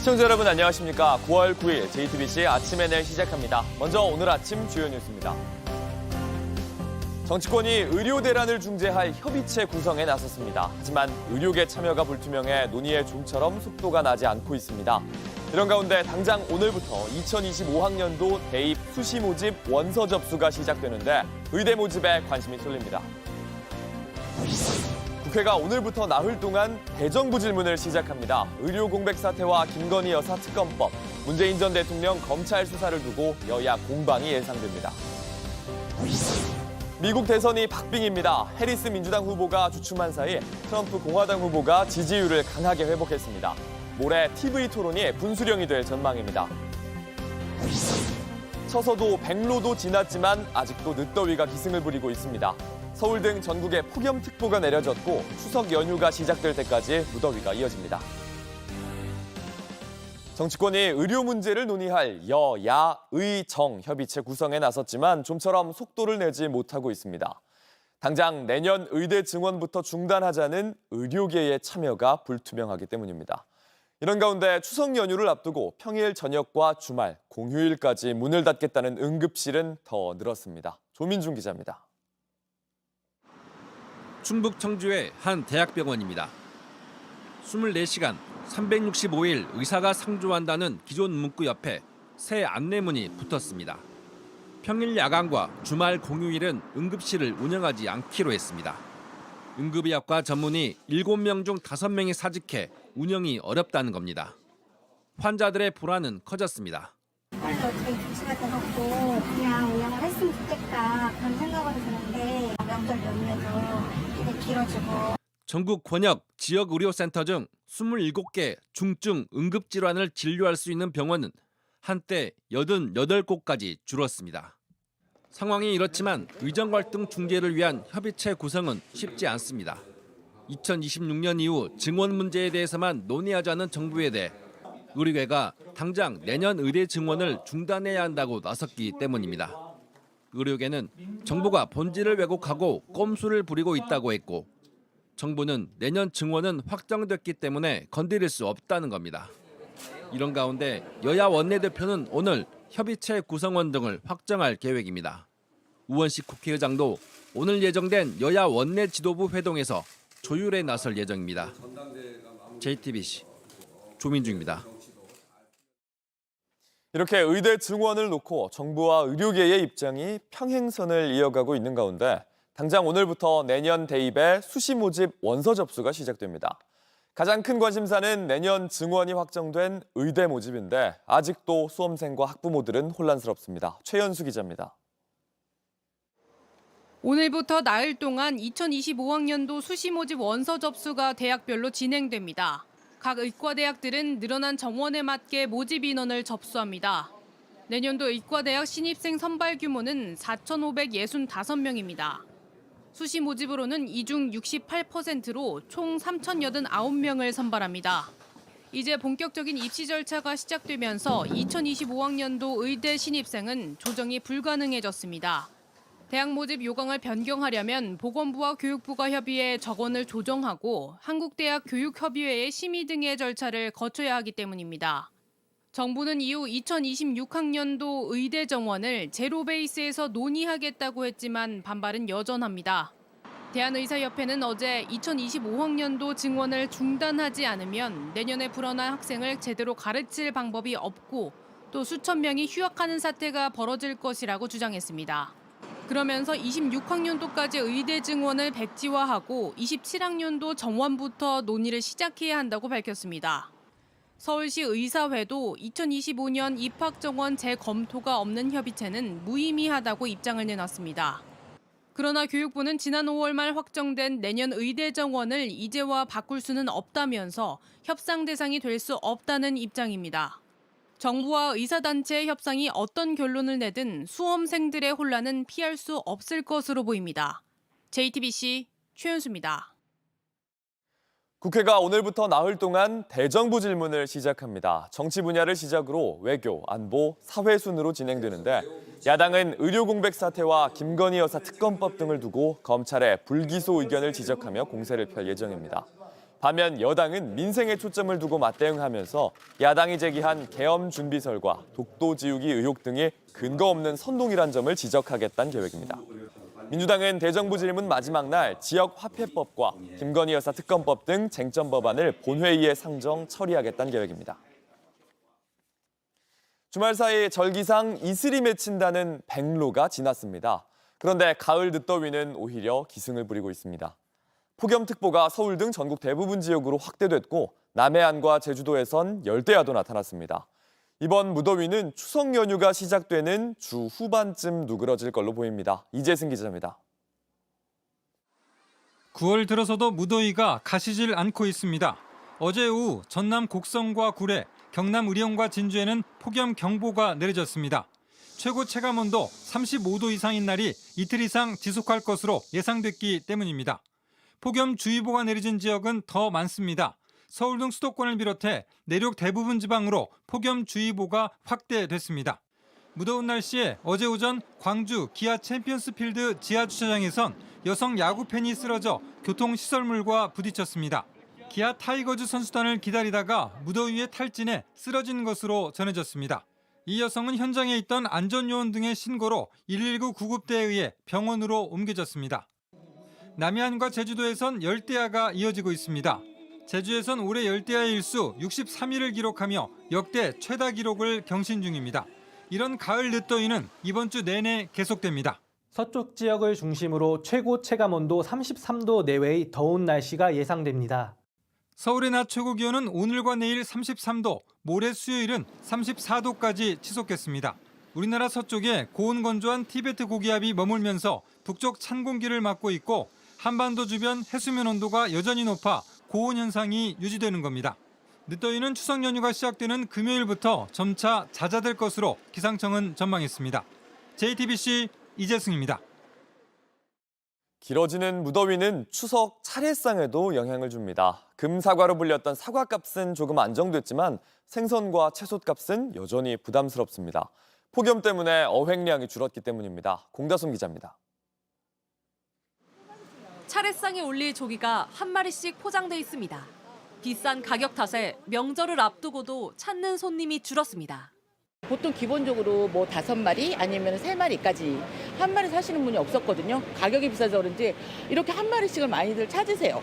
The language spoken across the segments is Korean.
시청자 여러분 안녕하십니까. 9월 9일 JTBC 아침의 날 시작합니다. 먼저 오늘 아침 주요 뉴스입니다. 정치권이 의료 대란을 중재할 협의체 구성에 나섰습니다. 하지만 의료계 참여가 불투명해 논의의 좀처럼 속도가 나지 않고 있습니다. 이런 가운데 당장 오늘부터 2025학년도 대입 수시 모집 원서 접수가 시작되는데 의대 모집에 관심이 쏠립니다. 국회가 오늘부터 나흘 동안 대정부 질문을 시작합니다. 의료 공백 사태와 김건희 여사 특검법, 문재인 전 대통령 검찰 수사를 두고 여야 공방이 예상됩니다. 미국 대선이 박빙입니다. 해리스 민주당 후보가 주춤한 사이 트럼프 공화당 후보가 지지율을 강하게 회복했습니다. 모레 TV 토론이 분수령이 될 전망입니다. 처서도 백로도 지났지만 아직도 늦더위가 기승을 부리고 있습니다. 서울 등 전국에 폭염특보가 내려졌고 추석 연휴가 시작될 때까지 무더위가 이어집니다. 정치권이 의료 문제를 논의할 여야, 의, 정 협의체 구성에 나섰지만 좀처럼 속도를 내지 못하고 있습니다. 당장 내년 의대 증원부터 중단하자는 의료계의 참여가 불투명하기 때문입니다. 이런 가운데 추석 연휴를 앞두고 평일 저녁과 주말, 공휴일까지 문을 닫겠다는 응급실은 더 늘었습니다. 조민중 기자입니다. 충북 청주의 한 대학병원입니다. 24시간 365일 의사가 상주한다는 기존 문구 옆에 새 안내문이 붙었습니다. 평일 야간과 주말 공휴일은 응급실을 운영하지 않기로 했습니다. 응급의학과 전문의 7명 중 5명이 사직해 운영이 어렵다는 겁니다. 환자들의 불안은 커졌습니다. 빨리 어떻게 조치가 돼갖고 그냥 운영을 했으면 좋겠다 그런 생각은 드는데 명절 연휴에도 이게 길어지고. 전국 권역 지역의료센터 중 27개 중증 응급질환을 진료할 수 있는 병원은 한때 88곳까지 줄었습니다. 상황이 이렇지만 의정갈등 중재를 위한 협의체 구성은 쉽지 않습니다. 2026년 이후 증원 문제에 대해서만 논의하자는 정부에 대해 의료계가 당장 내년 의대 증원을 중단해야 한다고 나섰기 때문입니다. 의료계는 정부가 본질을 왜곡하고 꼼수를 부리고 있다고 했고 정부는 내년 증원은 확정됐기 때문에 건드릴 수 없다는 겁니다. 이런 가운데 여야 원내대표는 오늘 협의체 구성원 등을 확정할 계획입니다. 우원식 국회의장도 오늘 예정된 여야 원내 지도부 회동에서 조율에 나설 예정입니다. JTBC 조민중입니다. 이렇게 의대 증원을 놓고 정부와 의료계의 입장이 평행선을 이어가고 있는 가운데 당장 오늘부터 내년 대입의 수시 모집 원서 접수가 시작됩니다. 가장 큰 관심사는 내년 증원이 확정된 의대 모집인데 아직도 수험생과 학부모들은 혼란스럽습니다. 최연수 기자입니다. 오늘부터 나흘 동안 2025학년도 수시 모집 원서 접수가 대학별로 진행됩니다. 각 의과대학들은 늘어난 정원에 맞게 모집 인원을 접수합니다. 내년도 의과대학 신입생 선발 규모는 4,565명입니다. 수시 모집으로는 이중 68%로 총 3,089명을 선발합니다. 이제 본격적인 입시 절차가 시작되면서 2025학년도 의대 신입생은 조정이 불가능해졌습니다. 대학 모집 요강을 변경하려면 보건부와 교육부가 협의해 정원을 조정하고 한국대학 교육협의회의 심의 등의 절차를 거쳐야 하기 때문입니다. 정부는 이후 2026학년도 의대 정원을 제로 베이스에서 논의하겠다고 했지만 반발은 여전합니다. 대한의사협회는 어제 2025학년도 증원을 중단하지 않으면 내년에 불어난 학생을 제대로 가르칠 방법이 없고 또 수천 명이 휴학하는 사태가 벌어질 것이라고 주장했습니다. 그러면서 26학년도까지 의대 증원을 백지화하고 27학년도 정원부터 논의를 시작해야 한다고 밝혔습니다. 서울시 의사회도 2025년 입학 정원 재검토가 없는 협의체는 무의미하다고 입장을 내놨습니다. 그러나 교육부는 지난 5월 말 확정된 내년 의대 정원을 이제와 바꿀 수는 없다면서 협상 대상이 될 수 없다는 입장입니다. 정부와 의사단체의 협상이 어떤 결론을 내든 수험생들의 혼란은 피할 수 없을 것으로 보입니다. JTBC 최연수입니다. 국회가 오늘부터 나흘 동안 대정부 질문을 시작합니다. 정치 분야를 시작으로 외교, 안보, 사회 순으로 진행되는데 야당은 의료 공백 사태와 김건희 여사 특검법 등을 두고 검찰의 불기소 의견을 지적하며 공세를 펼 예정입니다. 반면 여당은 민생에 초점을 두고 맞대응하면서 야당이 제기한 계엄 준비설과 독도 지우기 의혹 등이 근거 없는 선동이란 점을 지적하겠다는 계획입니다. 민주당은 대정부 질문 마지막 날 지역화폐법과 김건희 여사 특검법 등 쟁점 법안을 본회의에 상정 처리하겠다는 계획입니다. 주말 사이 절기상 이슬이 맺힌다는 백로가 지났습니다. 그런데 가을 늦더위는 오히려 기승을 부리고 있습니다. 폭염특보가 서울 등 전국 대부분 지역으로 확대됐고 남해안과 제주도에선 열대야도 나타났습니다. 이번 무더위는 추석 연휴가 시작되는 주 후반쯤 누그러질 걸로 보입니다. 이재승 기자입니다. 9월 들어서도 무더위가 가시질 않고 있습니다. 어제 오후 전남 곡성과 구례, 경남 의령과 진주에는 폭염 경보가 내려졌습니다. 최고 체감온도 35도 이상인 날이 이틀 이상 지속할 것으로 예상됐기 때문입니다. 폭염주의보가 내려진 지역은 더 많습니다. 서울 등 수도권을 비롯해 내륙 대부분 지방으로 폭염주의보가 확대됐습니다. 무더운 날씨에 어제 오전 광주 기아 챔피언스필드 지하주차장에선 여성 야구팬이 쓰러져 교통시설물과 부딪혔습니다. 기아 타이거즈 선수단을 기다리다가 무더위에 탈진해 쓰러진 것으로 전해졌습니다. 이 여성은 현장에 있던 안전요원 등의 신고로 119 구급대에 의해 병원으로 옮겨졌습니다. 남해안과 제주도에선 열대야가 이어지고 있습니다. 제주에선 올해 열대야 일수 63일을 기록하며 역대 최다 기록을 경신 중입니다. 이런 가을 늦더위는 이번 주 내내 계속됩니다. 서쪽 지역을 중심으로 최고 체감온도 33도 내외의 더운 날씨가 예상됩니다. 서울의 낮 최고 기온은 오늘과 내일 33도, 모레 수요일은 34도까지 치솟겠습니다. 우리나라 서쪽에 고온 건조한 티베트 고기압이 머물면서 북쪽 찬 공기를 막고 있고 한반도 주변 해수면 온도가 여전히 높아 고온 현상이 유지되는 겁니다. 늦더위는 추석 연휴가 시작되는 금요일부터 점차 잦아들 것으로 기상청은 전망했습니다. JTBC 이재승입니다. 길어지는 무더위는 추석 차례상에도 영향을 줍니다. 금사과로 불렸던 사과값은 조금 안정됐지만 생선과 채소값은 여전히 부담스럽습니다. 폭염 때문에 어획량이 줄었기 때문입니다. 공다솜 기자입니다. 차례상에 올릴 조기가 한 마리씩 포장돼 있습니다. 비싼 가격 탓에 명절을 앞두고도 찾는 손님이 줄었습니다. 보통 기본적으로 뭐 5마리 아니면 3마리까지 한 마리 사시는 분이 없었거든요. 가격이 비싸서 그런지 이렇게 한 마리씩을 많이들 찾으세요.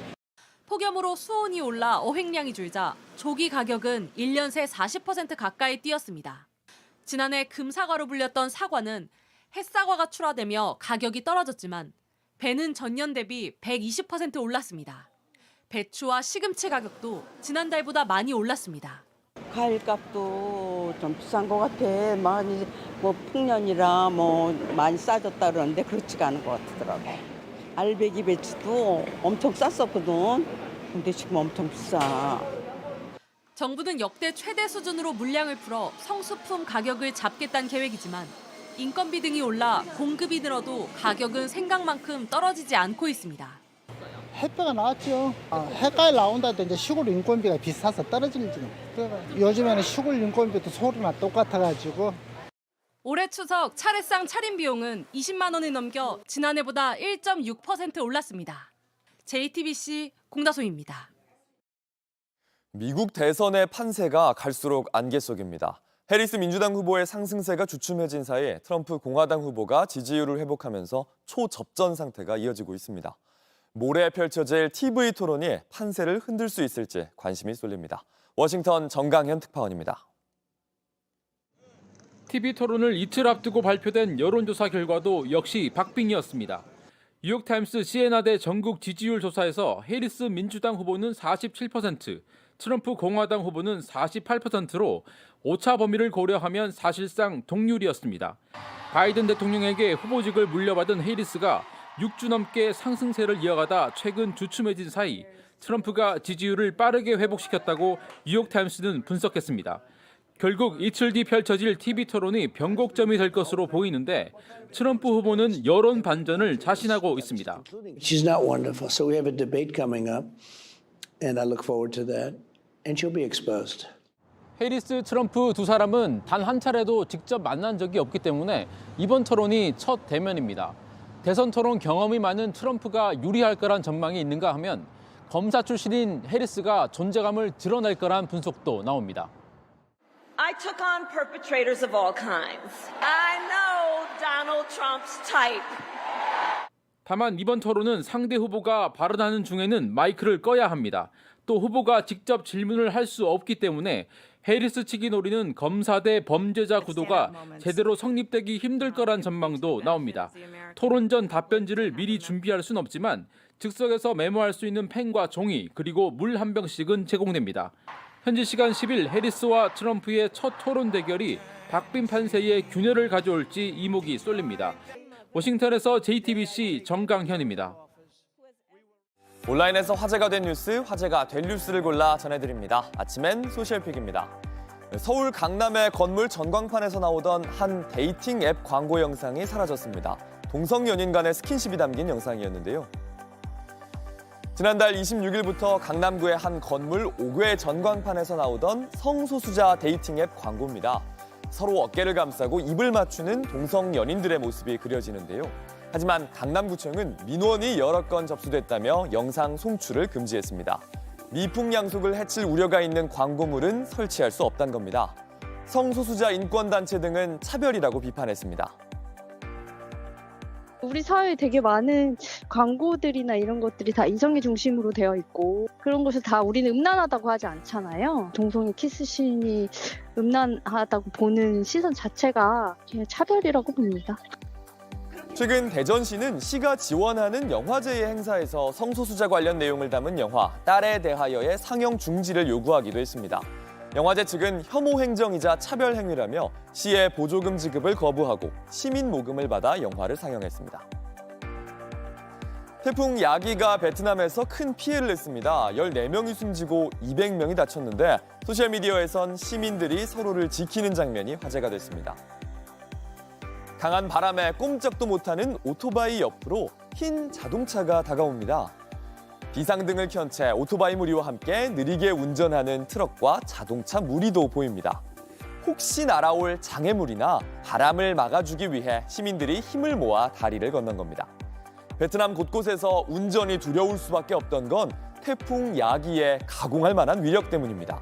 폭염으로 수온이 올라 어획량이 줄자 조기 가격은 1년 새 40% 가까이 뛰었습니다. 지난해 금사과로 불렸던 사과는 햇사과가 출하되며 가격이 떨어졌지만 배는 전년 대비 120% 올랐습니다. 배추와 시금치 가격도 지난달보다 많이 올랐습니다. 과일값도 좀 비싼 것 같아. 많이 뭐 풍년이라 뭐 많이 싸졌다 그러는데 그렇지가 않은 것 같더라고. 알배기 배추도 엄청 쌌었거든. 근데 지금 엄청 비싸. 정부는 역대 최대 수준으로 물량을 풀어 성수품 가격을 잡겠다는 계획이지만 인건비 등이 올라 공급이 늘어도 가격은 생각만큼 떨어지지 않고 있습니다. 햇배가 나왔죠. 해까지 나온다도 이제 시골 인건비가 비싸서 떨어지지는 못해요. 요즘에는 시골 인건비도 서울이나 똑같아가지고. 올해 추석 차례상 차림 비용은 20만 원을 넘겨 지난해보다 1.6% 올랐습니다. JTBC 공다솜입니다. 미국 대선의 판세가 갈수록 안개 속입니다. 해리스 민주당 후보의 상승세가 주춤해진 사이 트럼프 공화당 후보가 지지율을 회복하면서 초접전 상태가 이어지고 있습니다. 모레 펼쳐질 TV 토론이 판세를 흔들 수 있을지 관심이 쏠립니다. 워싱턴 정강현 특파원입니다. TV 토론을 이틀 앞두고 발표된 여론조사 결과도 역시 박빙이었습니다. 뉴욕타임스 시에나대 전국 지지율 조사에서 해리스 민주당 후보는 47%, 트럼프 공화당 후보는 48%로 오차 범위를 고려하면 사실상 동률이었습니다. 바이든 대통령에게 후보직을 물려받은 해리스가 6주 넘게 상승세를 이어가다 최근 주춤해진 사이 트럼프가 지지율을 빠르게 회복시켰다고 뉴욕타임스는 분석했습니다. 결국 이틀 뒤 펼쳐질 TV 토론이 변곡점이 될 것으로 보이는데 트럼프 후보는 여론 반전을 자신하고 있습니다. She's not wonderful, so we have a debate coming up, and I look forward to that, and she'll be exposed. 해리스, 트럼프 두 사람은 단 한 차례도 직접 만난 적이 없기 때문에 이번 토론이 첫 대면입니다. 대선 토론 경험이 많은 트럼프가 유리할 거란 전망이 있는가 하면 검사 출신인 해리스가 존재감을 드러낼 거란 분석도 나옵니다. I took on perpetrators of all kinds. I know Donald Trump's type. 다만 이번 토론은 상대 후보가 발언하는 중에는 마이크를 꺼야 합니다. 또 후보가 직접 질문을 할 수 없기 때문에 해리스 측이 노리는 검사 대 범죄자 구도가 제대로 성립되기 힘들 거란 전망도 나옵니다. 토론 전 답변지를 미리 준비할 순 없지만 즉석에서 메모할 수 있는 펜과 종이 그리고 물 한 병씩은 제공됩니다. 현지 시간 10일 해리스와 트럼프의 첫 토론 대결이 박빙 판세의 균열을 가져올지 이목이 쏠립니다. 워싱턴에서 JTBC 정강현입니다. 온라인에서 화제가 된 뉴스, 화제가 될 뉴스를 골라 전해드립니다. 아침엔 소셜픽입니다. 서울 강남의 건물 전광판에서 나오던 한 데이팅 앱 광고 영상이 사라졌습니다. 동성 연인 간의 스킨십이 담긴 영상이었는데요. 지난달 26일부터 강남구의 한 건물 5개 전광판에서 나오던 성소수자 데이팅 앱 광고입니다. 서로 어깨를 감싸고 입을 맞추는 동성 연인들의 모습이 그려지는데요. 하지만 강남구청은 민원이 여러 건 접수됐다며 영상 송출을 금지했습니다. 미풍양속을 해칠 우려가 있는 광고물은 설치할 수 없다는 겁니다. 성소수자 인권단체 등은 차별이라고 비판했습니다. 우리 사회에 되게 많은 광고들이나 이런 것들이 다 이성의 중심으로 되어 있고 그런 것을 다 우리는 음란하다고 하지 않잖아요. 동성애 키스씬이 음란하다고 보는 시선 자체가 그냥 차별이라고 봅니다. 최근 대전시는 시가 지원하는 영화제의 행사에서 성소수자 관련 내용을 담은 영화 딸에 대하여의 상영 중지를 요구하기도 했습니다. 영화제 측은 혐오 행정이자 차별 행위라며 시의 보조금 지급을 거부하고 시민 모금을 받아 영화를 상영했습니다. 태풍 야기가 베트남에서 큰 피해를 냈습니다. 14명이 숨지고 200명이 다쳤는데 소셜미디어에선 시민들이 서로를 지키는 장면이 화제가 됐습니다. 강한 바람에 꼼짝도 못하는 오토바이 옆으로 흰 자동차가 다가옵니다. 비상등을 켠 채 오토바이 무리와 함께 느리게 운전하는 트럭과 자동차 무리도 보입니다. 혹시 날아올 장애물이나 바람을 막아주기 위해 시민들이 힘을 모아 다리를 건넌 겁니다. 베트남 곳곳에서 운전이 두려울 수밖에 없던 건 태풍 야기에 가공할 만한 위력 때문입니다.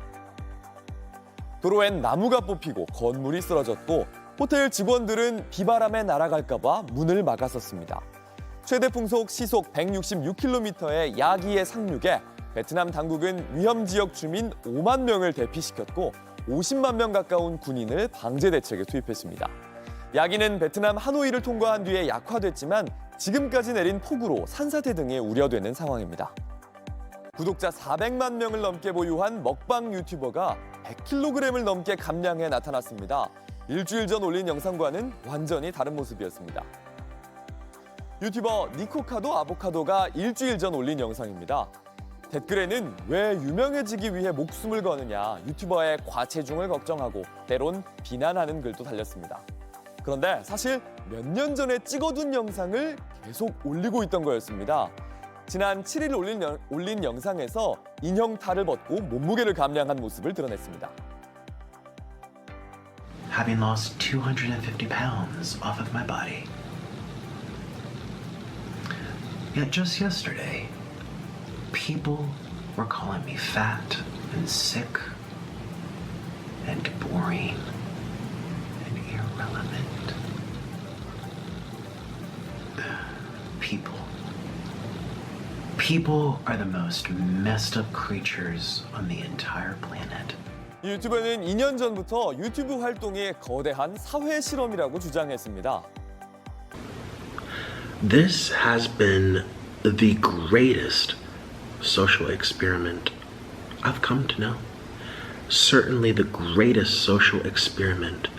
도로엔 나무가 뽑히고 건물이 쓰러졌고 호텔 직원들은 비바람에 날아갈까 봐 문을 막았었습니다. 최대 풍속 시속 166km의 야기의 상륙에 베트남 당국은 위험 지역 주민 5만 명을 대피시켰고 50만 명 가까운 군인을 방제 대책에 투입했습니다. 야기는 베트남 하노이를 통과한 뒤에 약화됐지만 지금까지 내린 폭우로 산사태 등이 우려되는 상황입니다. 구독자 400만 명을 넘게 보유한 먹방 유튜버가 100kg을 넘게 감량해 나타났습니다. 일주일 전 올린 영상과는 완전히 다른 모습이었습니다. 유튜버 니코카도 아보카도가 일주일 전 올린 영상입니다. 댓글에는 왜 유명해지기 위해 목숨을 거느냐, 유튜버의 과체중을 걱정하고 때론 비난하는 글도 달렸습니다. 그런데 사실 몇 년 전에 찍어둔 영상을 계속 올리고 있던 거였습니다. 지난 7일 올린 영상에서 인형탈을 벗고 몸무게를 감량한 모습을 드러냈습니다. Having lost 250 pounds off of my body. Yet just yesterday, people were calling me fat and sick and boring and irrelevant. People are the most messed up creatures on the entire planet. 이 유튜버는 2년 전부터 유튜브 활동이 거대한 사회 실험이라고 주장했습니다. This has been the greatest social experiment I've come to know. Certainly the greatest social experiment.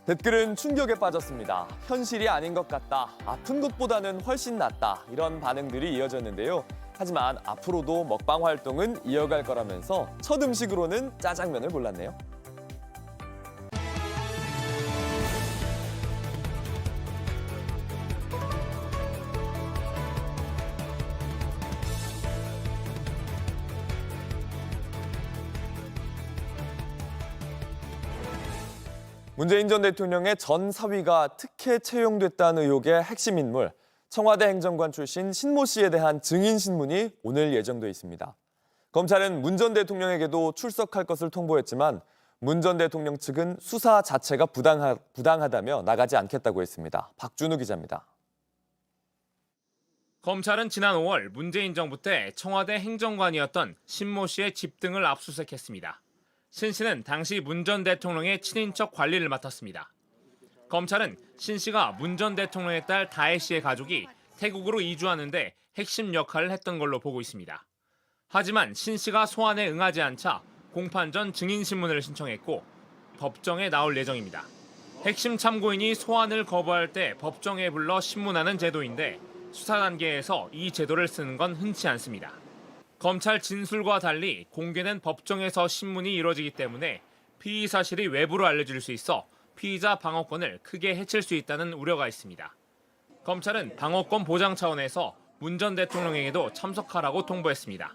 댓글은 충격에 빠졌습니다. 현실이 아닌 것 같다. 아픈 것보다는 훨씬 낫다. 이런 반응들이 이어졌는데요. 하지만 앞으로도 먹방 활동은 이어갈 거라면서 첫 음식으로는 짜장면을 골랐네요. 문재인 전 대통령의 전 사위가 특혜 채용됐다는 의혹의 핵심 인물, 청와대 행정관 출신 신모 씨에 대한 증인 신문이 오늘 예정돼 있습니다. 검찰은 문 전 대통령에게도 출석할 것을 통보했지만 문 전 대통령 측은 수사 자체가 부당하다며 나가지 않겠다고 했습니다. 박준우 기자입니다. 검찰은 지난 5월 문재인 정부 때 청와대 행정관이었던 신모 씨의 집 등을 압수수색했습니다. 신 씨는 당시 문 전 대통령의 친인척 관리를 맡았습니다. 검찰은 신 씨가 문 전 대통령의 딸 다혜 씨의 가족이 태국으로 이주하는데 핵심 역할을 했던 걸로 보고 있습니다. 하지만 신 씨가 소환에 응하지 않자 공판 전 증인 신문을 신청했고 법정에 나올 예정입니다. 핵심 참고인이 소환을 거부할 때 법정에 불러 신문하는 제도인데 수사 단계에서 이 제도를 쓰는 건 흔치 않습니다. 검찰 진술과 달리 공개된 법정에서 신문이 이루어지기 때문에 피의 사실이 외부로 알려질 수 있어 피의자 방어권을 크게 해칠 수 있다는 우려가 있습니다. 검찰은 방어권 보장 차원에서 문 전 대통령에게도 참석하라고 통보했습니다.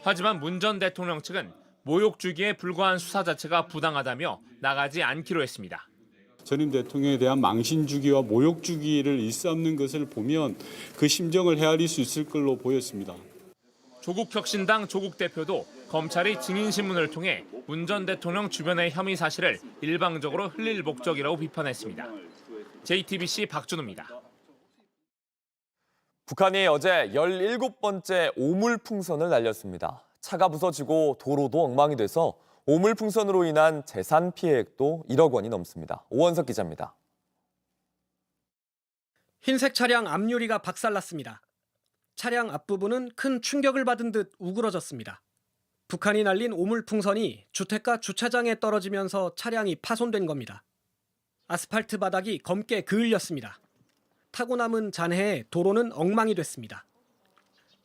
하지만 문 전 대통령 측은 모욕 주기에 불과한 수사 자체가 부당하다며 나가지 않기로 했습니다. 전임 대통령에 대한 망신 주기와 모욕 주기를 일삼는 것을 보면 그 심정을 헤아릴 수 있을 걸로 보였습니다. 조국혁신당 조국 대표도 검찰이 증인신문을 통해 문 전 대통령 주변의 혐의 사실을 일방적으로 흘릴 목적이라고 비판했습니다. JTBC 박준우입니다. 북한이 어제 17번째 오물풍선을 날렸습니다. 차가 부서지고 도로도 엉망이 돼서 오물풍선으로 인한 재산 피해액도 1억 원이 넘습니다. 오원석 기자입니다. 흰색 차량 앞유리가 박살났습니다. 차량 앞부분은 큰 충격을 받은 듯 우그러졌습니다. 북한이 날린 오물풍선이 주택가 주차장에 떨어지면서 차량이 파손된 겁니다. 아스팔트 바닥이 검게 그을렸습니다. 타고 남은 잔해에 도로는 엉망이 됐습니다.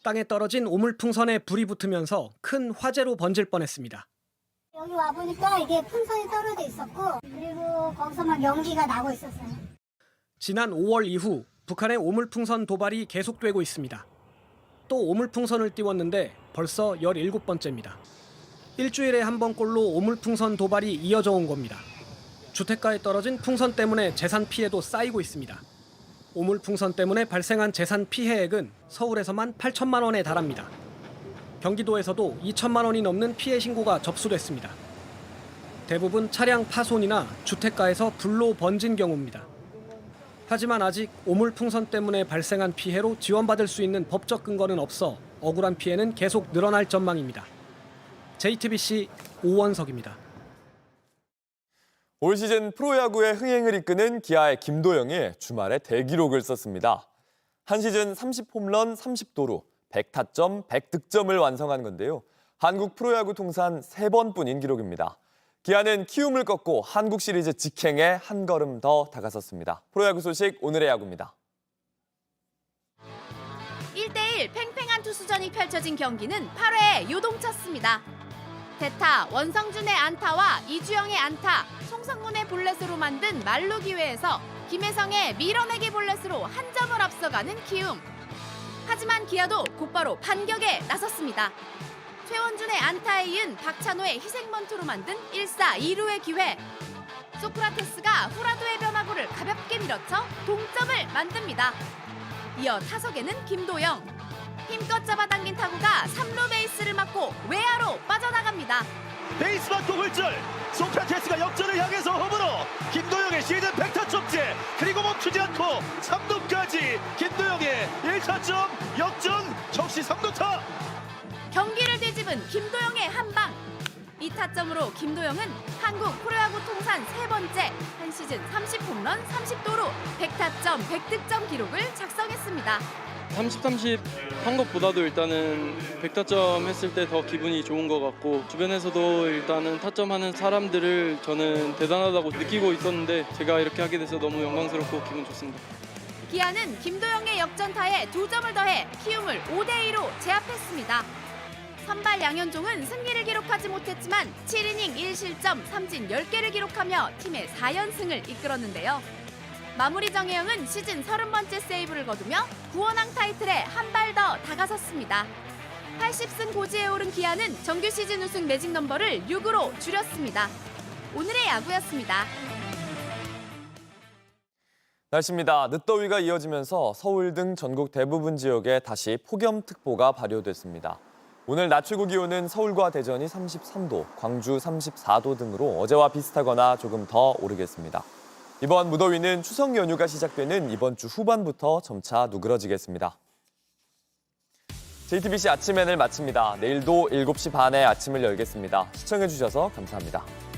땅에 떨어진 오물풍선에 불이 붙으면서 큰 화재로 번질 뻔했습니다. 여기 와보니까 이게 풍선이 떨어져 있었고 그리고 거기서 막 연기가 나고 있었어요. 지난 5월 이후 북한의 오물풍선 도발이 계속되고 있습니다. 또 오물풍선을 띄웠는데 벌써 17번째입니다. 일주일에 한 번꼴로 오물풍선 도발이 이어져 온 겁니다. 주택가에 떨어진 풍선 때문에 재산 피해도 쌓이고 있습니다. 오물풍선 때문에 발생한 재산 피해액은 서울에서만 8천만 원에 달합니다. 경기도에서도 2천만 원이 넘는 피해 신고가 접수됐습니다. 대부분 차량 파손이나 주택가에서 불로 번진 경우입니다. 하지만 아직 오물풍선 때문에 발생한 피해로 지원받을 수 있는 법적 근거는 없어 억울한 피해는 계속 늘어날 전망입니다. JTBC 오원석입니다. 올 시즌 프로야구의 흥행을 이끄는 기아의 김도영이 주말에 대기록을 썼습니다. 한 시즌 30홈런 30도루, 100타점, 100득점을 완성한 건데요. 한국 프로야구 통산 3번뿐인 기록입니다. 기아는 키움을 꺾고 한국 시리즈 직행에 한 걸음 더 다가섰습니다. 프로야구 소식 오늘의 야구입니다. 1대1 팽팽한 투수전이 펼쳐진 경기는 8회에 요동쳤습니다. 대타, 원성준의 안타와 이주영의 안타, 송성문의 볼넷으로 만든 만루 기회에서 김혜성의 밀어내기 볼넷으로 한 점을 앞서가는 키움. 하지만 기아도 곧바로 반격에 나섰습니다. 최원준의 안타에 이은 박찬호의 희생번트로 만든 1사 2루의 기회. 소크라테스가 후라도의 변화구를 가볍게 밀어쳐 동점을 만듭니다. 이어 타석에는 김도영. 힘껏 잡아당긴 타구가 3루 베이스를 맞고 외야로 빠져나갑니다. 베이스 맞고 굴절. 소크라테스가 역전을 향해서 홈으로 김도영의 시즌 100타점째 그리고 멈추지 않고 3루까지 김도영의 1타점 역전 적시 3루타. 경기를 뒤집은 김도영의 한방. 2타점으로 김도영은 한국 프로야구 통산 3번째 한 시즌 30홈런 30도루 100타점 100득점 기록을 작성했습니다. 30-30 한 것보다도 일단은 100타점 했을 때 더 기분이 좋은 것 같고 주변에서도 일단은 타점하는 사람들을 저는 대단하다고 느끼고 있었는데 제가 이렇게 하게 돼서 너무 영광스럽고 기분 좋습니다. 기아는 김도영의 역전타에 2점을 더해 키움을 5대2로 제압했습니다. 선발 양현종은 승리를 기록하지 못했지만 7이닝 1실점 3진 10개를 기록하며 팀의 4연승을 이끌었는데요. 마무리 정혜영은 시즌 30번째 세이브를 거두며 구원왕 타이틀에 한 발 더 다가섰습니다. 80승 고지에 오른 기아는 정규 시즌 우승 매직 넘버를 6으로 줄였습니다. 오늘의 야구였습니다. 날씨입니다. 늦더위가 이어지면서 서울 등 전국 대부분 지역에 다시 폭염특보가 발효됐습니다. 오늘 낮 최고 기온은 서울과 대전이 33도, 광주 34도 등으로 어제와 비슷하거나 조금 더 오르겠습니다. 이번 무더위는 추석 연휴가 시작되는 이번 주 후반부터 점차 누그러지겠습니다. JTBC 아침엔을 마칩니다. 내일도 7시 반에 아침을 열겠습니다. 시청해주셔서 감사합니다.